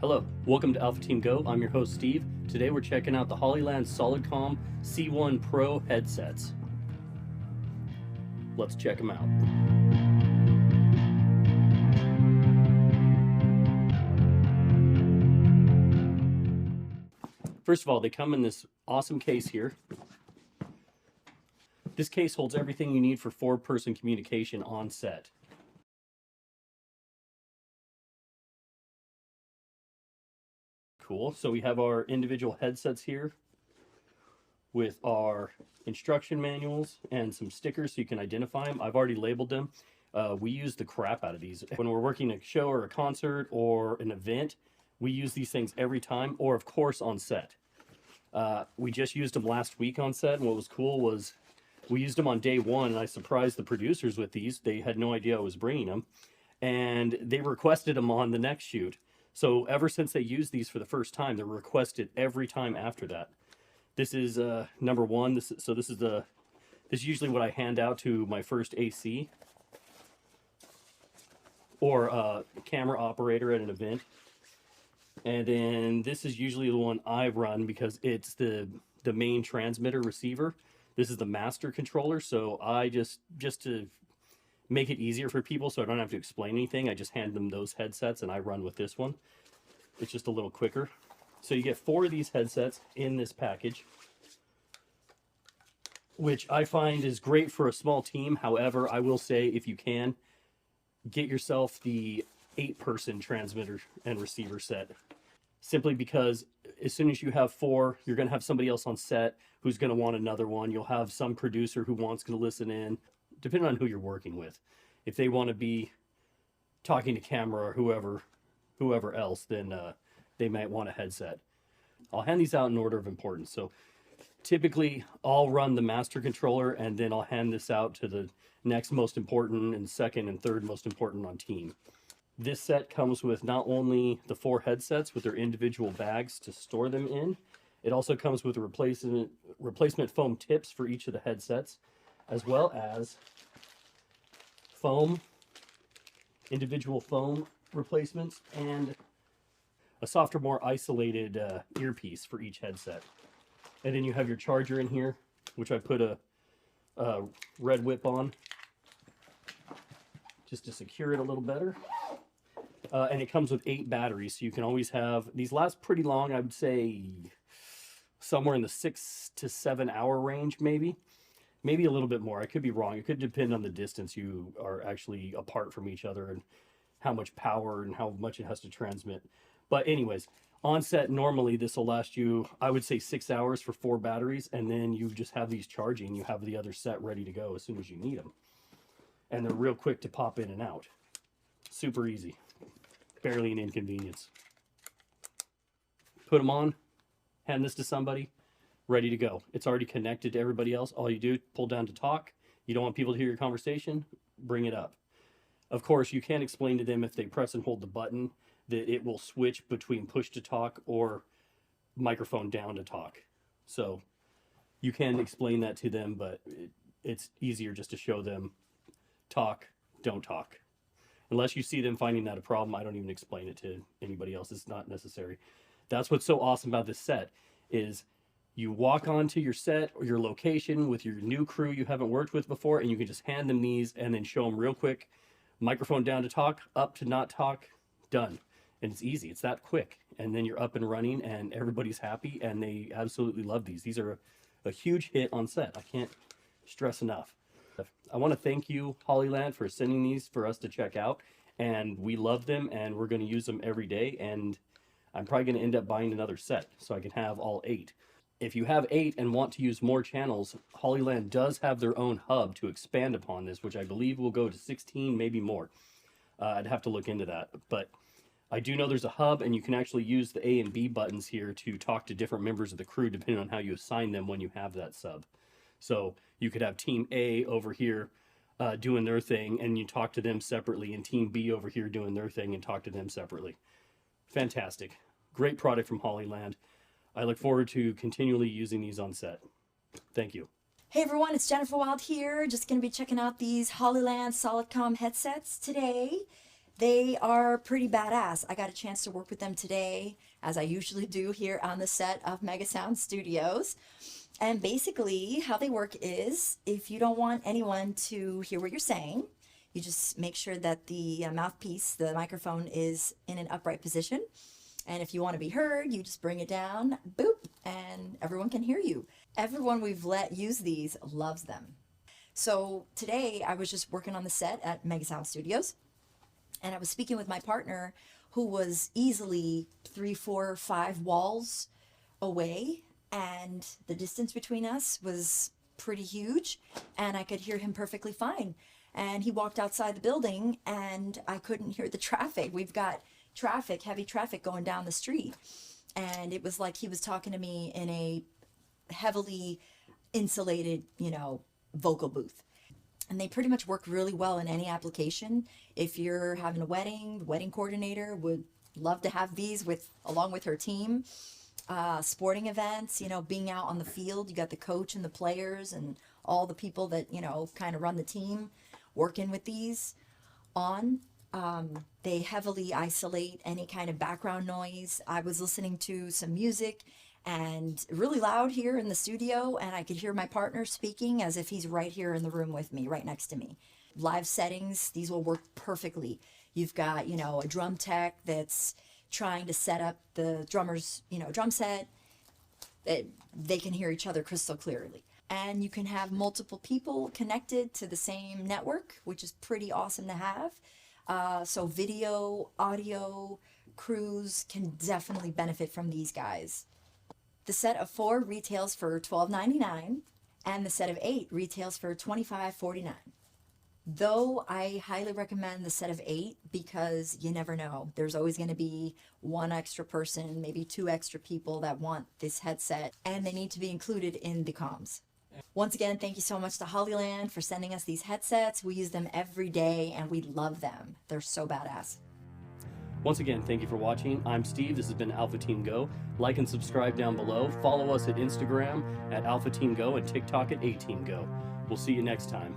Hello, welcome to Alpha Team Go. I'm your host Steve. Today we're checking out the Hollyland Solidcom C1 Pro headsets. Let's check them out. First of all, they come in this awesome case here. This case holds everything you need for four-person communication on set. Cool. So we have our individual headsets here with our instruction manuals and some stickers so you can identify them. I've already labeled them. We use the crap out of these. When we're working a show or a concert or an event, we use these things every time, or of course on set. We just used them last week on set, and what was cool was we used them on day one, and I surprised the producers with these. They had no idea I was bringing them, and they requested them on the next shoot. So ever since they used these for the first time, they're requested every time after that. This is number one. This is usually what I hand out to my first AC or camera operator at an event. And then this is usually the one I run because it's the main transmitter receiver. This is the master controller. So I just to make it easier for people so I don't have to explain anything, I just hand them those headsets and I run with this one. It's just a little quicker. So you get 4 of these headsets in this package, which I find is great for a small team. However, I will say, if you can, get yourself the 8-person transmitter and receiver set. Simply because as soon as you have 4, you're going to have somebody else on set who's going to want another one. You'll have some producer who wants to listen in, depending on who you're working with. If they want to be talking to camera or whoever else, then they might want a headset. I'll hand these out in order of importance. So typically I'll run the master controller, and then I'll hand this out to the next most important and second and third most important on team. This set comes with not only the 4 headsets with their individual bags to store them in, it also comes with replacement foam tips for each of the headsets, as well as individual foam replacements, and a softer, more isolated earpiece for each headset. And then you have your charger in here, which I put a red whip on just to secure it a little better. And it comes with 8 batteries, so you can always have these. Last pretty long. I would say somewhere in the 6 to 7 hour range, maybe a little bit more. I could be wrong. It could depend on the distance you are actually apart from each other and how much power and how much it has to transmit. But anyways, on set, normally this will last you, I would say, 6 hours for 4 batteries, and then you just have these charging. You have the other set ready to go as soon as you need them. And they're real quick to pop in and out. Super easy. Barely an inconvenience. Put them on, hand this to somebody, ready to go. It's already connected to everybody else. All you do, pull down to talk. You don't want people to hear your conversation, bring it up. Of course, you can explain to them if they press and hold the button that it will switch between push to talk or microphone down to talk. So you can explain that to them, but it's easier just to show them talk, don't talk. Unless you see them finding that a problem, I don't even explain it to anybody else. It's not necessary. That's what's so awesome about this set is you walk onto your set or your location with your new crew you haven't worked with before, and you can just hand them these and then show them real quick. Microphone down to talk, up to not talk, done. And it's easy. It's that quick. And then you're up and running and everybody's happy, and they absolutely love these. These are a huge hit on set. I can't stress enough. I want to thank you, Hollyland, for sending these for us to check out, and we love them, and we're going to use them every day, and I'm probably going to end up buying another set so I can have all 8. If you have 8 and want to use more channels, Hollyland does have their own hub to expand upon this, which I believe will go to 16, maybe more. I'd have to look into that, but I do know there's a hub, and you can actually use the A and B buttons here to talk to different members of the crew depending on how you assign them when you have that sub. So you could have Team A over here doing their thing, and you talk to them separately, and Team B over here doing their thing and talk to them separately. Fantastic. Great product from Hollyland. I look forward to continually using these on set. Thank you. Hey everyone, it's Jennifer Wild here. Just going to be checking out these Hollyland Solidcom headsets today. They are pretty badass. I got a chance to work with them today, as I usually do here on the set of Mega Sound Studios. And basically, how they work is if you don't want anyone to hear what you're saying, you just make sure that the mouthpiece, the microphone, is in an upright position. And if you want to be heard, you just bring it down, boop, and everyone can hear you. Everyone we've let use these loves them. So today I was just working on the set at Mega Sound Studios, and I was speaking with my partner who was easily 3, 4, 5 walls away, and the distance between us was pretty huge, and I could hear him perfectly fine. And he walked outside the building and I couldn't hear the traffic. We've got traffic, heavy traffic going down the street. And it was like he was talking to me in a heavily insulated, vocal booth. And they pretty much work really well in any application. If you're having a wedding, the wedding coordinator would love to have these along with her team. Sporting events, being out on the field, you got the coach and the players and all the people that, kind of run the team working with these on. They heavily isolate any kind of background noise. I was listening to some music and really loud here in the studio, and I could hear my partner speaking as if he's right here in the room with me, right next to me. Live settings, these will work perfectly. You've got, a drum tech that's trying to set up the drummer's, drum set. They can hear each other crystal clearly. And you can have multiple people connected to the same network, which is pretty awesome to have. So video, audio, crews can definitely benefit from these guys. The set of 4 retails for $12.99, and the set of 8 retails for $25.49. Though I highly recommend the set of 8 because you never know. There's always going to be 1 extra person, maybe 2 extra people that want this headset, and they need to be included in the comms. Once again, thank you so much to Hollyland for sending us these headsets. We use them every day and we love them. They're so badass. Once again, thank you for watching. I'm Steve. This has been Alpha Team Go. Like and subscribe down below. Follow us at Instagram at Alpha Team Go and TikTok at A Team Go. We'll see you next time.